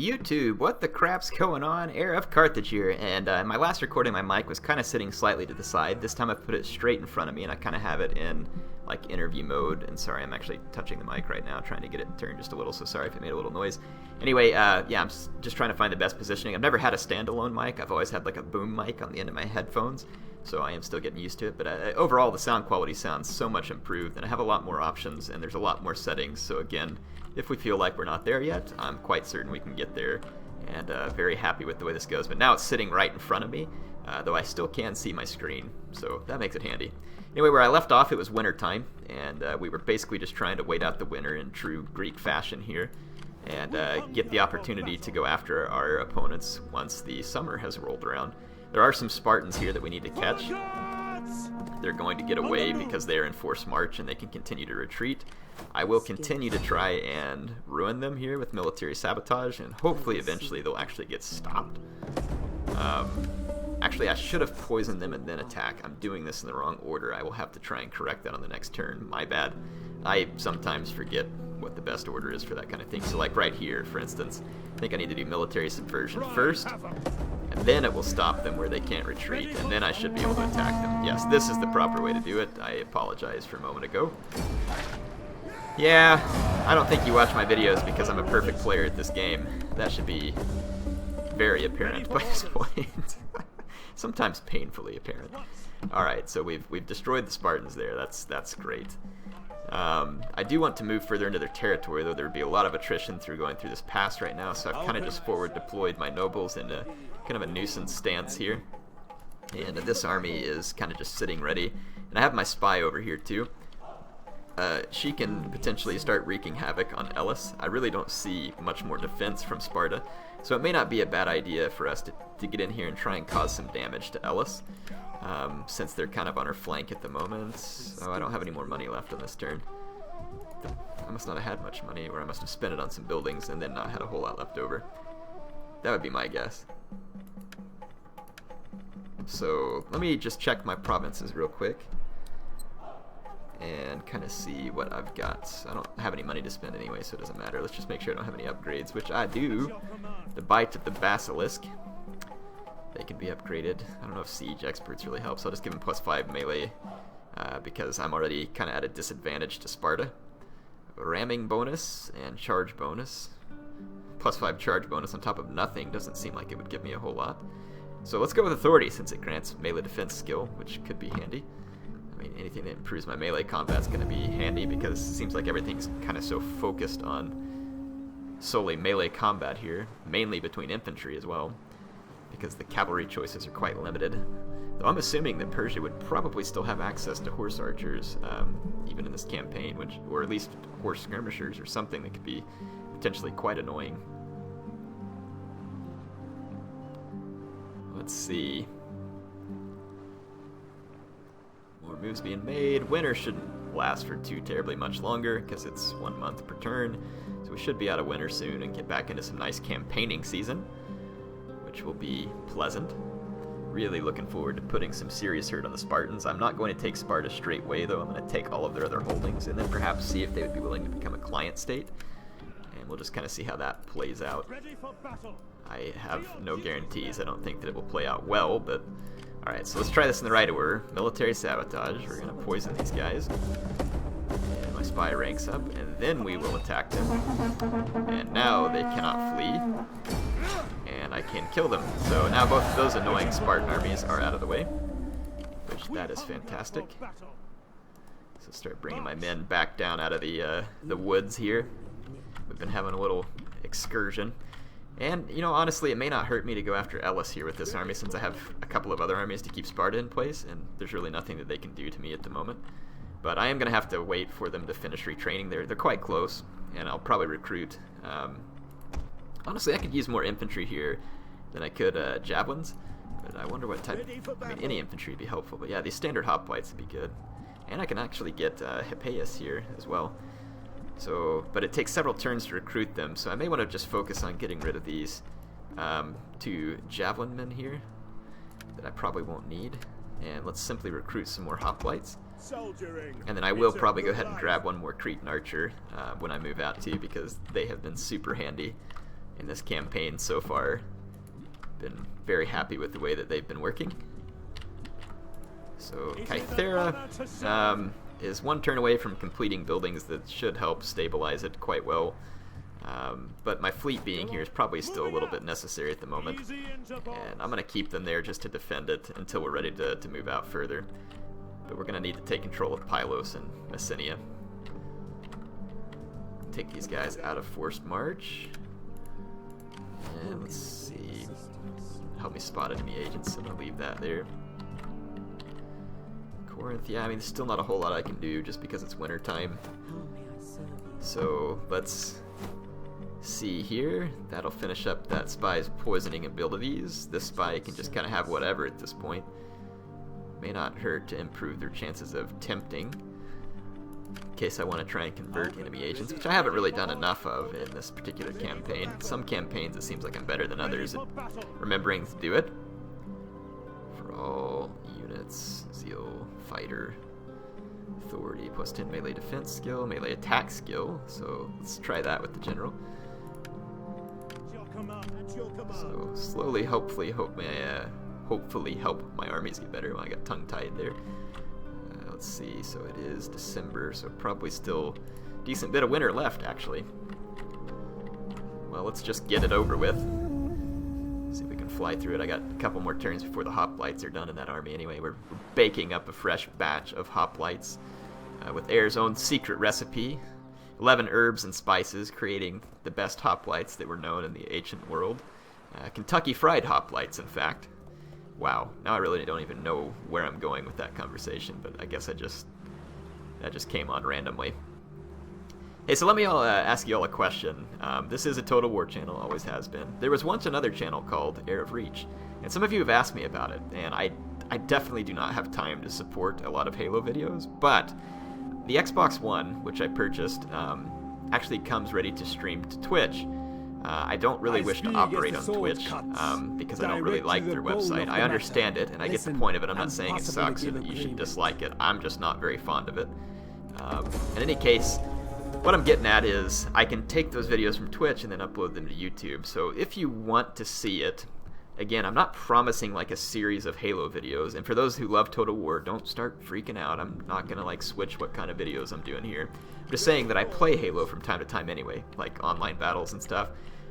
YouTube, what the crap's going on? HeirofCarthage here, and in my last recording my mic was kind of sitting slightly to the side. This time I've put it straight in front of me and I kind of have it in like interview mode, and sorry, I'm actually touching the mic right now trying to get it turned just a little, so sorry if it made a little noise. Anyway, yeah, I'm just trying to find the best positioning. I've never had a standalone mic. I've always had like a boom mic on the end of my headphones, so I am still getting used to it, but overall the sound quality sounds so much improved, and I have a lot more options and there's a lot more settings. So again, if we feel like we're not there yet, I'm quite certain we can get there, and very happy with the way this goes. But now it's sitting right in front of me, though I still can see my screen, so that makes it handy. Anyway, where I left off, it was winter time, and we were basically just trying to wait out the winter in true Greek fashion here, and get the opportunity to go after our opponents once the summer has rolled around. There are some Spartans here that we need to catch. They're going to get away because they are in forced march and they can continue to retreat. I will continue to try and ruin them here with military sabotage, and hopefully eventually they'll actually get stopped. Actually, I should have poisoned them and then attack. I'm doing this in the wrong order. I will have to try and correct that on the next turn. My bad. I sometimes forget what the best order is for that kind of thing. So like right here, for instance, I think I need to do military subversion first, and then it will stop them where they can't retreat, and then I should be able to attack them. Yes, this is the proper way to do it. I apologize for a moment ago. Yeah, I don't think you watch my videos because I'm a perfect player at this game. That should be very apparent by this point. Sometimes painfully apparent. Alright, so we've destroyed the Spartans there. That's great. I do want to move further into their territory, though there would be a lot of attrition through going through this pass right now, so I've kind of just forward deployed my nobles in a kind of a nuisance stance here. And this army is kind of just sitting ready. And I have my spy over here too. She can potentially start wreaking havoc on Elis. I really don't see much more defense from Sparta, so it may not be a bad idea for us to get in here and try and cause some damage to Elis, since they're kind of on her flank at the moment. Oh, I don't have any more money left on this turn. I must not have had much money, or I must have spent it on some buildings and then not had a whole lot left over. That would be my guess. So let me just check my provinces real quick and kind of see what I've got. I don't have any money to spend anyway, so it doesn't matter. Let's just make sure I don't have any upgrades, which I do. The Bite of the Basilisk, they can be upgraded. I don't know if Siege Experts really helps. I'll just give them +5 melee because I'm already kind of at a disadvantage to Sparta. Ramming bonus and charge bonus. +5 charge bonus on top of nothing doesn't seem like it would give me a whole lot. So let's go with Authority, since it grants melee defense skill, which could be handy. I mean, anything that improves my melee combat is going to be handy, because it seems like everything's kind of so focused on solely melee combat here, mainly between infantry as well, because the cavalry choices are quite limited. Though I'm assuming that Persia would probably still have access to horse archers, even in this campaign, or at least horse skirmishers or something that could be potentially quite annoying. Let's see. More moves being made. Winter shouldn't last for too terribly much longer because it's 1 month per turn, so we should be out of winter soon and get back into some nice campaigning season, which will be pleasant. Really looking forward to putting some serious hurt on the Spartans. I'm not going to take Sparta straight away, though. I'm going to take all of their other holdings and then perhaps see if they would be willing to become a client state, and we'll just kind of see how that plays out. I have no guarantees. I don't think that it will play out well, but alright, so let's try this in the right order. Military sabotage. We're going to poison these guys. And my spy ranks up, and then we will attack them. And now they cannot flee, and I can kill them. So now both of those annoying Spartan armies are out of the way, which that is fantastic. So start bringing my men back down out of the woods here. We've been having a little excursion. And, you know, honestly, it may not hurt me to go after Elis here with this army, since I have a couple of other armies to keep Sparta in place, and there's really nothing that they can do to me at the moment. But I am going to have to wait for them to finish retraining. They're quite close, and I'll probably recruit. Honestly, I could use more infantry here than I could javelins, but I wonder what type. I mean, any infantry would be helpful, but yeah, these standard hoplites would be good. And I can actually get Hippeus here as well. So, but it takes several turns to recruit them, so I may want to just focus on getting rid of these 2 javelin men here that I probably won't need, and let's simply recruit some more hoplites. And then I will probably go ahead and grab one more Cretan archer when I move out too, because they have been super handy in this campaign so far. Been very happy with the way that they've been working. So Kythera is one turn away from completing buildings that should help stabilize it quite well. But my fleet being here is probably still a little bit necessary at the moment. And I'm going to keep them there just to defend it until we're ready to move out further. But we're going to need to take control of Pylos and Messenia. Take these guys out of forced march. And let's see. Help me spot enemy agents, so I'm going to leave that there. Corinth, yeah, I mean, there's still not a whole lot I can do just because it's winter time. So let's see here. That'll finish up that spy's poisoning abilities. This spy can just kind of have whatever at this point. May not hurt to improve their chances of tempting, in case I want to try and convert enemy agents, which I haven't really done enough of in this particular campaign. Some campaigns it seems like I'm better than others at remembering to do it. For all units, Zeal, Fighter, Authority, plus 10 melee defense skill, melee attack skill, so let's try that with the general. So slowly, hopefully help my armies get better. Well, I got tongue-tied there. Let's see, so it is December, so probably still a decent bit of winter left, actually. Well, let's just get it over with. See if we can fly through it. I got a couple more turns before the hoplites are done in that army anyway. We're baking up a fresh batch of hoplites with Heir's own secret recipe. 11 herbs and spices, creating the best hoplites that were known in the ancient world. Kentucky fried hoplites, in fact. Wow, now I really don't even know where I'm going with that conversation, but I guess that just came on randomly. Hey, so let me ask you all a question. This is a Total War channel, always has been. There was once another channel called Heir of Reach, and some of you have asked me about it, and I definitely do not have time to support a lot of Halo videos, but the Xbox One, which I purchased, actually comes ready to stream to Twitch. I don't really wish to operate on Twitch because I don't really like their website. I understand it, and I get the point of it. I'm not saying it sucks or that you should dislike it. I'm just not very fond of it. In any case, what I'm getting at is I can take those videos from Twitch and then upload them to YouTube. So if you want to see it, again, I'm not promising like a series of Halo videos. And for those who love Total War, don't start freaking out. I'm not going to like switch what kind of videos I'm doing here. I'm just saying that I play Halo from time to time anyway, like online battles and stuff.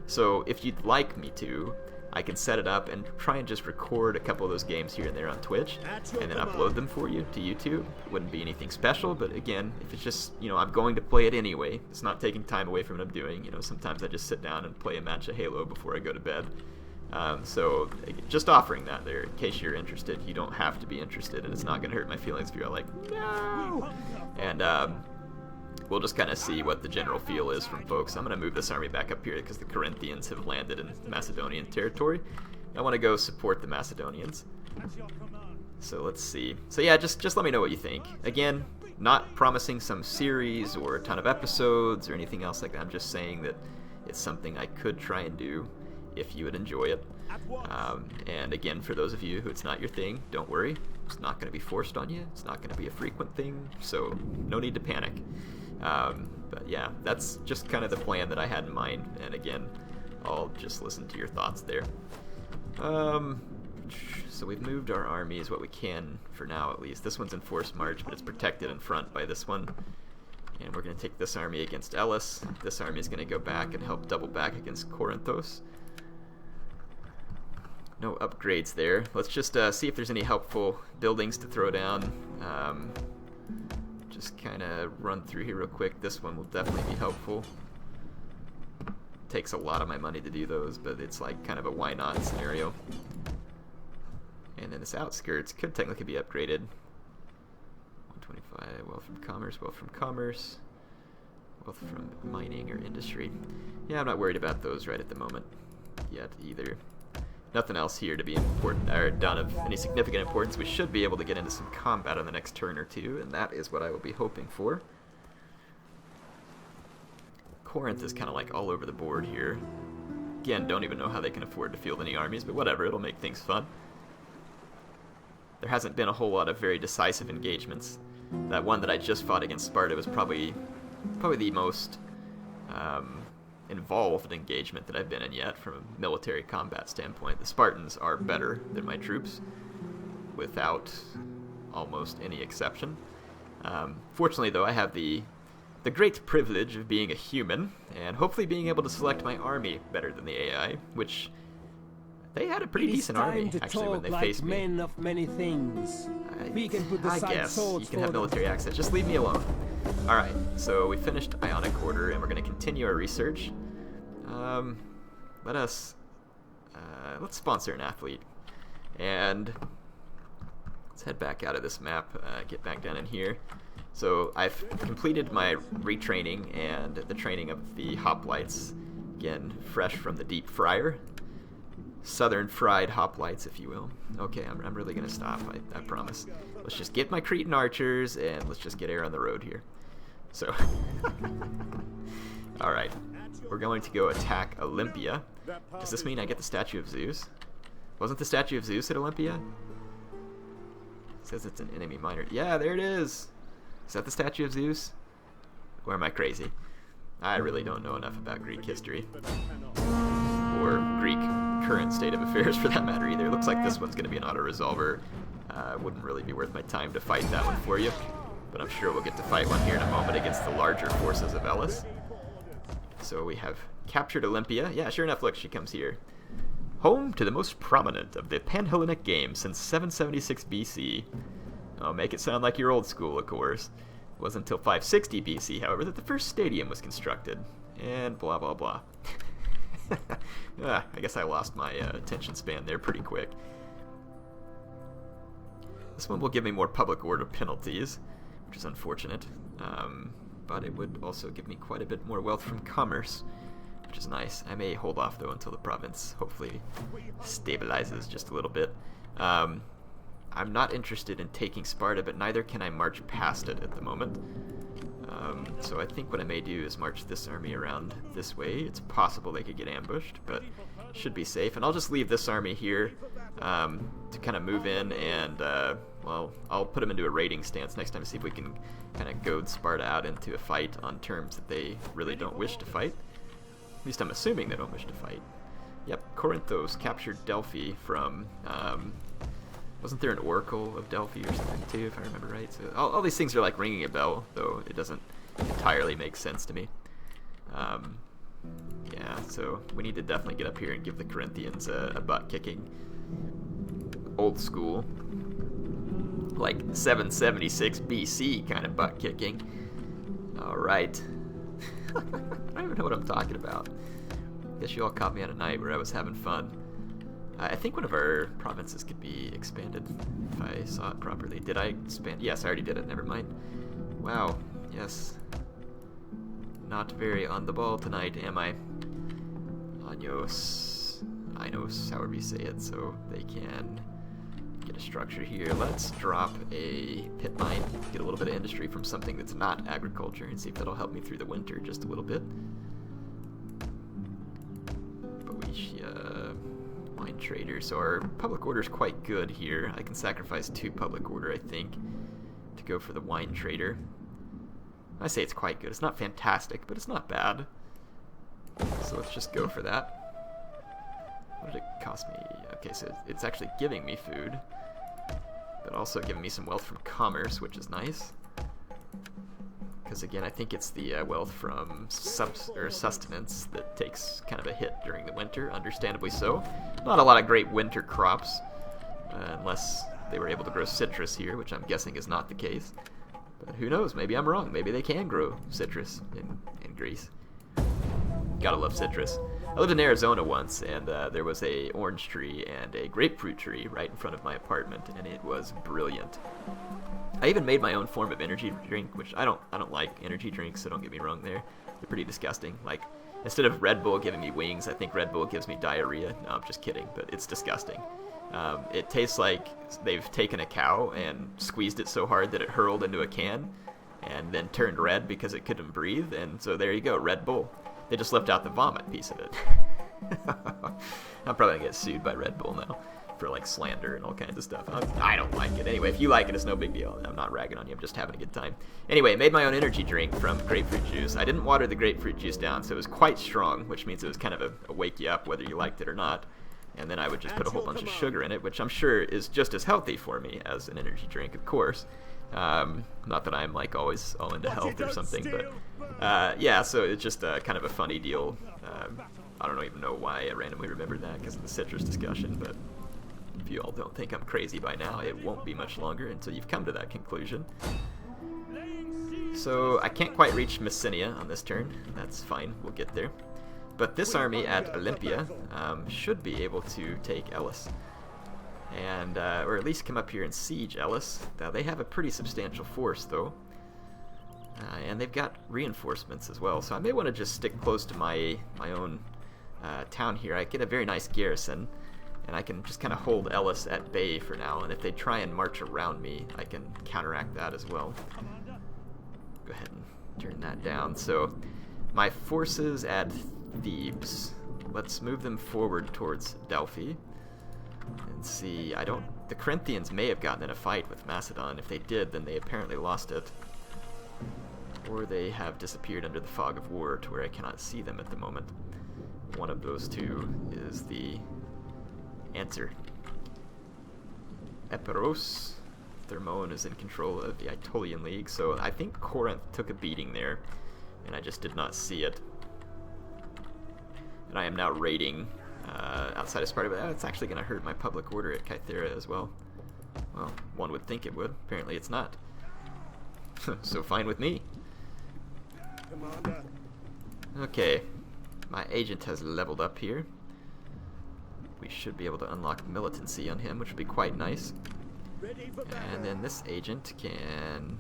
So if you'd like me to, I can set it up and try and just record a couple of those games here and there on Twitch and then upload them for you to YouTube. It wouldn't be anything special, but again, if it's just, you know, I'm going to play it anyway, it's not taking time away from what I'm doing. You know, sometimes I just sit down and play a match of Halo before I go to bed. So just offering that there in case you're interested. You don't have to be interested, and it's not going to hurt my feelings if you're like, no! And we'll just kind of see what the general feel is from folks. I'm going to move this army back up here because the Corinthians have landed in Macedonian territory. I want to go support the Macedonians. So let's see. So yeah, just let me know what you think. Again, not promising some series or a ton of episodes or anything else like that. I'm just saying that it's something I could try and do if you would enjoy it. And again, for those of you who it's not your thing, don't worry. It's not going to be forced on you. It's not going to be a frequent thing, so no need to panic. But yeah, that's just kind of the plan that I had in mind, and again, I'll just listen to your thoughts there. So we've moved our armies what we can for now, at least. This one's in forced march, but it's protected in front by this one. And we're going to take this army against Elis. This army is going to go back and help double back against Corinthos. No upgrades there. Let's just see if there's any helpful buildings to throw down. Just kind of run through here real quick. This one will definitely be helpful. Takes a lot of my money to do those, but it's like kind of a why not scenario. And then this outskirts could technically be upgraded. 125, wealth from commerce, wealth from commerce, wealth from mining or industry. Yeah, I'm not worried about those right at the moment yet either. Nothing else here to be important or done of any significant importance. We should be able to get into some combat on the next turn or two, and that is what I will be hoping for. Corinth is kind of like all over the board here. Again, don't even know how they can afford to field any armies, but whatever, it'll make things fun. There hasn't been a whole lot of very decisive engagements. That one that I just fought against Sparta was probably the most involved engagement that I've been in yet from a military combat standpoint. The Spartans are better than my troops, without almost any exception. Fortunately, though, I have the great privilege of being a human, and hopefully being able to select my army better than the AI, which they had a pretty decent army, actually, when they faced me. Men of many things. We can put aside I guess you swords can have military access. Just leave me alone. Alright, so we finished Ionic Order, and we're going to continue our research. Let's sponsor an athlete. And let's head back out of this map, get back down in here. So I've completed my retraining and the training of the hoplites, again, fresh from the deep fryer. Southern fried hoplites, if you will. Okay, I'm really going to stop, I promise. Let's just get my Cretan archers, and let's just get Heir on the road here. So, alright, we're going to go attack Olympia. Does this mean I get the statue of Zeus? Wasn't the statue of Zeus at Olympia? It says it's an enemy minor. Yeah, there it is! Is that the statue of Zeus? Or am I crazy? I really don't know enough about Greek history. Or Greek current state of affairs, for that matter, either. It looks like this one's going to be an auto-resolver. Wouldn't really be worth my time to fight that one for you. But I'm sure we'll get to fight one here in a moment against the larger forces of Elis. So we have captured Olympia. Yeah, sure enough, look, she comes here. Home to the most prominent of the Panhellenic Games since 776 BC. Oh, make it sound like you're old school, of course. It wasn't until 560 BC, however, that the first stadium was constructed. And blah, blah, blah. I guess I lost my attention span there pretty quick. This one will give me more public order penalties, which is unfortunate. But it would also give me quite a bit more wealth from commerce, which is nice. I may hold off, though, until the province hopefully stabilizes just a little bit. I'm not interested in taking Sparta, but neither can I march past it at the moment. So I think what I may do is march this army around this way. It's possible they could get ambushed, but should be safe. And I'll just leave this army here to kind of move in and, well, I'll put them into a raiding stance next time to see if we can kind of goad Sparta out into a fight on terms that they really don't wish to fight. At least I'm assuming they don't wish to fight. Yep, Corinthos captured Delphi from... wasn't there an Oracle of Delphi or something too, if I remember right? So all these things are like ringing a bell, though it doesn't entirely make sense to me. Yeah, so we need to definitely get up here and give the Corinthians a butt kicking. Old school. Like 776 BC kind of butt kicking. Alright. I don't even know what I'm talking about. Guess you all caught me on a night where I was having fun. I think one of our provinces could be expanded, if I saw it properly. Did I expand? Yes, I already did it. Never mind. Wow. Yes. Not very on the ball tonight, am I? Inos, however you say it, so they can get a structure here. Let's drop a pit mine, get a little bit of industry from something that's not agriculture, and see if that'll help me through the winter just a little bit. Wine trader. So our public order is quite good here. I can sacrifice 2 public order, I think, to go for the wine trader. I say it's quite good. It's not fantastic, but it's not bad. So let's just go for that. What did it cost me? Okay, so it's actually giving me food, but also giving me some wealth from commerce, which is nice. Because again, I think it's the wealth from sustenance that takes kind of a hit during the winter, understandably so. Not a lot of great winter crops, unless they were able to grow citrus here, which I'm guessing is not the case. But who knows, maybe I'm wrong. Maybe they can grow citrus in Greece. Gotta love citrus. I lived in Arizona once, and there was a orange tree and a grapefruit tree right in front of my apartment, and it was brilliant. I even made my own form of energy drink, which I don't like energy drinks, so don't get me wrong there. They're pretty disgusting. Like, instead of Red Bull giving me wings, I think Red Bull gives me diarrhea. No, I'm just kidding, but it's disgusting. It tastes like they've taken a cow and squeezed it so hard that it hurled into a can and then turned red because it couldn't breathe, and so there you go, Red Bull. They just left out the vomit piece of it. I'm probably going to get sued by Red Bull now. for like slander and all kinds of stuff. I don't like it. Anyway, if you like it, it's no big deal. I'm not ragging on you. I'm just having a good time. Anyway, made my own energy drink from grapefruit juice. I didn't water the grapefruit juice down, so it was quite strong, which means it was kind of a wake you up whether you liked it or not. And then I would just put a whole bunch of sugar in it, which I'm sure is just as healthy for me as an energy drink, of course. Not that I'm like always all into health or something, but yeah, so it's just kind of a funny deal. I don't even know why I randomly remembered that because of the citrus discussion, but if you all don't think I'm crazy by now, it won't be much longer until you've come to that conclusion. So I can't quite reach Messenia on this turn. That's fine, we'll get there. But this army at Olympia should be able to take Elis. And, or at least come up here and siege Elis. Now, they have a pretty substantial force, though. And they've got reinforcements as well, so I may want to just stick close to my own town here. I get a very nice garrison, and I can just kind of hold Elis at bay for now, and if they try and march around me, I can counteract that as well. Go ahead and turn that down. So, my forces at Thebes. Let's move them forward towards Delphi. And see, the Corinthians may have gotten in a fight with Macedon. If they did, then they apparently lost it. Or they have disappeared under the fog of war to where I cannot see them at the moment. One of those two is the answer. Epiros. Thermone is in control of the Aetolian League, so I think Corinth took a beating there, and I just did not see it. And I am now raiding outside of Sparta, but it's actually going to hurt my public order at Kythera as well. Well, one would think it would. Apparently it's not. So fine with me. Okay, my agent has leveled up here. We should be able to unlock militancy on him, which would be quite nice. And then this agent can...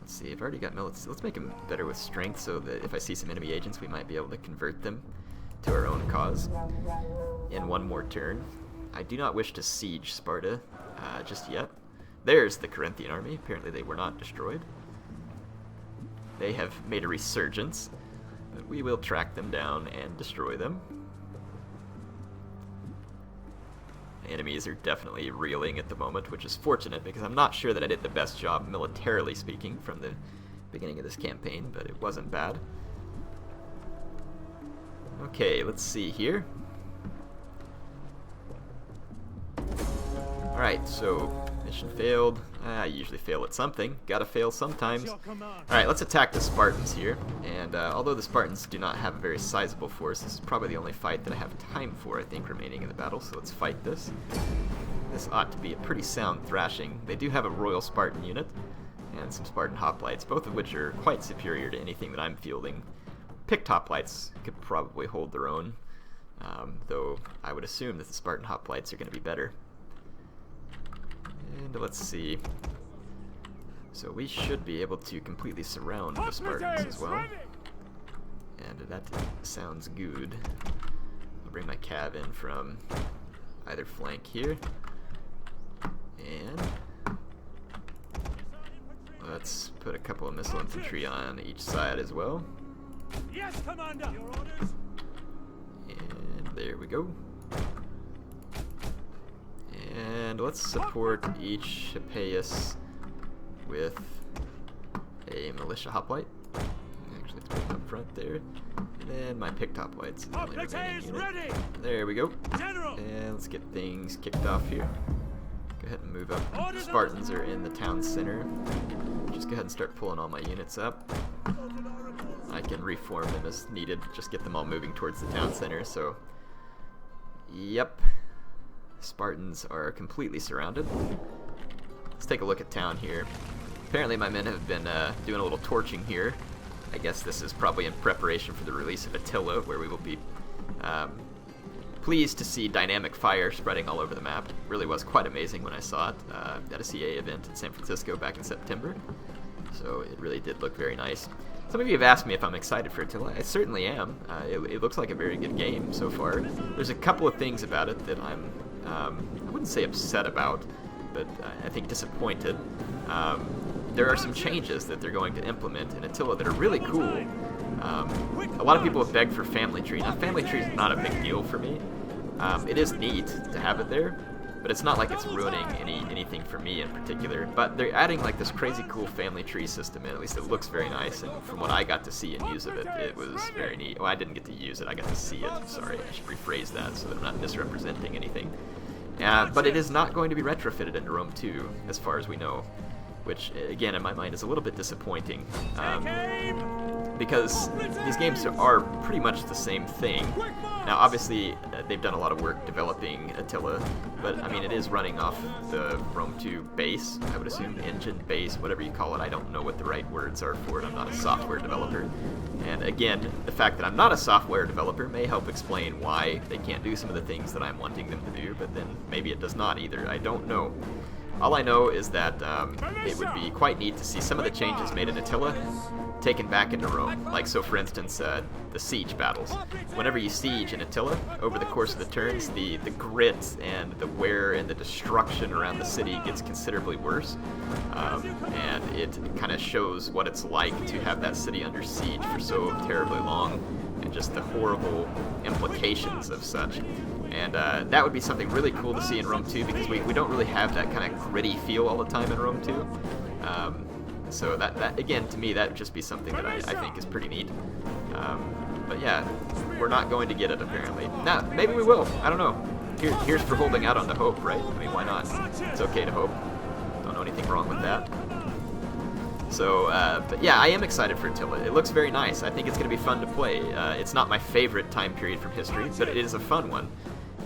Let's see, I've already got militancy. Let's make him better with strength so that if I see some enemy agents, we might be able to convert them to our own cause in one more turn. I do not wish to siege Sparta just yet. There's the Corinthian army. Apparently they were not destroyed. They have made a resurgence, but we will track them down and destroy them. Enemies are definitely reeling at the moment, which is fortunate because I'm not sure that I did the best job militarily speaking from the beginning of this campaign, but it wasn't bad. Okay, let's see here. Alright, so mission failed. I usually fail at something. Gotta fail sometimes. Alright, let's attack the Spartans here. And although the Spartans do not have a very sizable force, this is probably the only fight that I have time for, I think, remaining in the battle. So let's fight this. This ought to be a pretty sound thrashing. They do have a Royal Spartan unit and some Spartan hoplites, both of which are quite superior to anything that I'm fielding. Picked hoplites could probably hold their own, though I would assume that the Spartan hoplites are going to be better. And let's see. So we should be able to completely surround the Spartans as well. And that sounds good. I'll bring my cav in from either flank here. And let's put a couple of missile infantry on each side as well. Yes, Commander! Your orders? And there we go. And let's support each Hippias with a militia hoplite. Actually, let's put them up front there. And then my picked hoplites. Ready! There we go. General! And let's get things kicked off here. Go ahead and move up. The Spartans are in the town center. Just go ahead and start pulling all my units up. I can reform them as needed. Just get them all moving towards the town center. So, yep. Spartans are completely surrounded. Let's take a look at town here. Apparently my men have been doing a little torching here. I guess this is probably in preparation for the release of Attila, where we will be pleased to see dynamic fire spreading all over the map. It really was quite amazing when I saw it at a CA event in San Francisco back in September. So it really did look very nice. Some of you have asked me if I'm excited for Attila. I certainly am. It looks like a very good game so far. There's a couple of things about it that I'm I wouldn't say upset about, but I think disappointed. There are some changes that they're going to implement in Attila that are really cool. A lot of people have begged for family tree. Now, family tree is not a big deal for me. It is neat to have it there, but it's not like it's ruining anything for me in particular. But they're adding like this crazy cool family tree system in. At least it looks very nice, and from what I got to see and use of it, it was very neat. Well, I didn't get to use it, I got to see it. Sorry, I should rephrase that so that I'm not misrepresenting anything. But it is not going to be retrofitted into Rome 2, as far as we know, which, again, in my mind is a little bit disappointing, because these games are pretty much the same thing. Now, obviously, they've done a lot of work developing Attila, but, I mean, it is running off the Rome 2 base, I would assume, engine base, whatever you call it. I don't know what the right words are for it. I'm not a software developer. And again, the fact that I'm not a software developer may help explain why they can't do some of the things that I'm wanting them to do, but then maybe it does not either. I don't know. All I know is that it would be quite neat to see some of the changes made in Attila taken back into Rome. Like, so for instance, the siege battles. Whenever you siege in Attila, over the course of the turns, the grit and the wear and the destruction around the city gets considerably worse. And it kind of shows what it's like to have that city under siege for so terribly long, and just the horrible implications of such. And that would be something really cool to see in Rome 2, because we don't really have that kind of gritty feel all the time in Rome 2. So that again, to me, that would just be something that I think is pretty neat. But yeah, we're not going to get it apparently. Now, maybe we will. I don't know. Here's for holding out on the hope, right? I mean, why not? It's okay to hope. Don't know anything wrong with that. So, but yeah, I am excited for Attila. It looks very nice. I think it's going to be fun to play. It's not my favorite time period from history, but it is a fun one.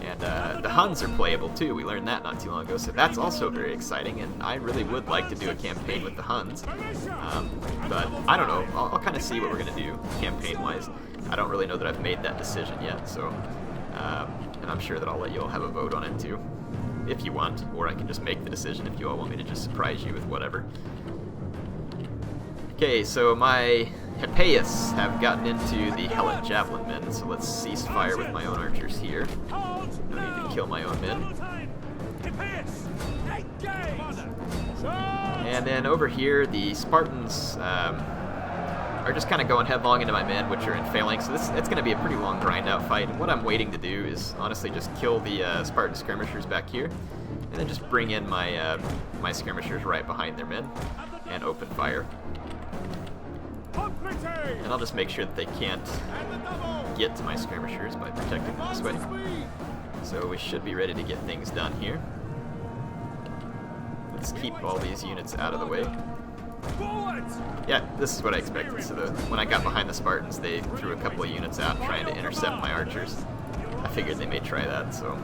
And the Huns are playable too. We learned that not too long ago, so that's also very exciting. And I really would like to do a campaign with the Huns, but I don't know. I'll kind of see what we're gonna do campaign-wise. I don't really know that I've made that decision yet, so and I'm sure that I'll let you all have a vote on it too, if you want, or I can just make the decision if you all want me to just surprise you with whatever. Okay, so my Hippias have gotten into the Helot javelin men, so let's cease fire with my own archers here. No need to kill my own men. And then over here, the Spartans are just kind of going headlong into my men, which are in phalanx. So it's going to be a pretty long grind-out fight. And what I'm waiting to do is honestly just kill the Spartan skirmishers back here, and then just bring in my my skirmishers right behind their men and open fire. And I'll just make sure that they can't get to my skirmishers by protecting them this way. So we should be ready to get things done here. Let's keep all these units out of the way. Yeah, this is what I expected. So when I got behind the Spartans, they threw a couple of units out trying to intercept my archers. I figured they may try that, so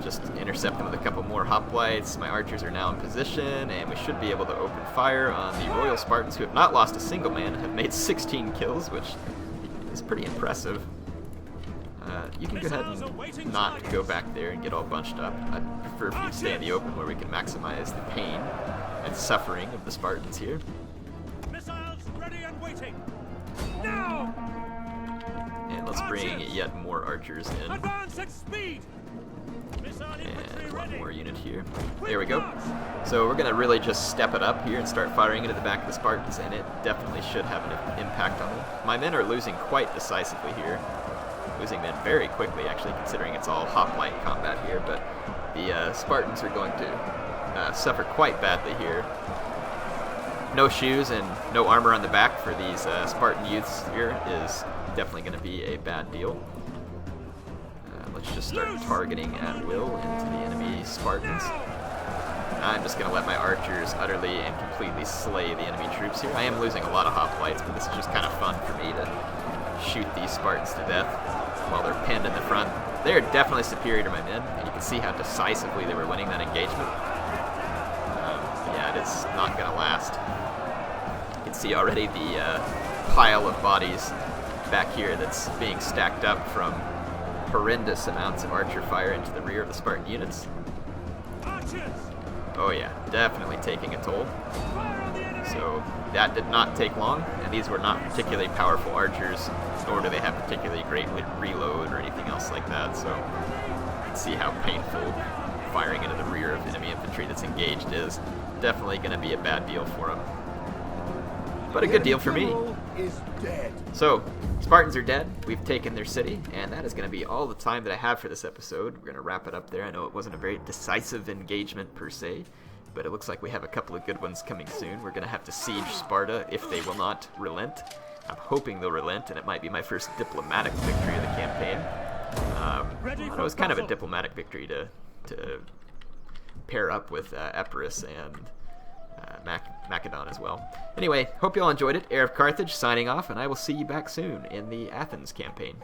just intercept them with a couple more hoplites. My archers are now in position, and we should be able to open fire on the Royal Spartans, who have not lost a single man, have made 16 kills, which is pretty impressive. You can go ahead and not go back there and get all bunched up. I'd prefer if you stay in the open where we can maximize the pain and suffering of the Spartans here. Missiles ready and waiting. Now! And let's bring yet more archers in. Advance at speed. And one more unit here. There we go. So we're going to really just step it up here and start firing into the back of the Spartans, and it definitely should have an impact on them. My men are losing quite decisively here. Losing men very quickly, actually, considering it's all hoplite combat here, but the Spartans are going to suffer quite badly here. No shoes and no armor on the back for these Spartan youths here is definitely going to be a bad deal. Let's just start targeting at will into the enemy Spartans. I'm just going to let my archers utterly and completely slay the enemy troops here. I am losing a lot of hoplites, but this is just kind of fun for me to shoot these Spartans to death while they're pinned in the front. They're definitely superior to my men, and you can see how decisively they were winning that engagement. Yeah, it is not going to last. You can see already the pile of bodies back here that's being stacked up from horrendous amounts of archer fire into the rear of the Spartan units. Oh yeah, definitely taking a toll. So that did not take long, and these were not particularly powerful archers, nor do they have particularly great reload or anything else like that, so you can see how painful firing into the rear of enemy infantry that's engaged is. Definitely going to be a bad deal for them. But a good deal for me. is dead. So, Spartans are dead. We've taken their city, and that is going to be all the time that I have for this episode. We're going to wrap it up there. I know it wasn't a very decisive engagement per se, but it looks like we have a couple of good ones coming soon. We're going to have to siege Sparta if they will not relent. I'm hoping they'll relent, and it might be my first diplomatic victory of the campaign. It was kind of a diplomatic victory to pair up with Epirus and Macedon as well. Anyway, hope you all enjoyed it. Heir of Carthage signing off, and I will see you back soon in the Athens campaign.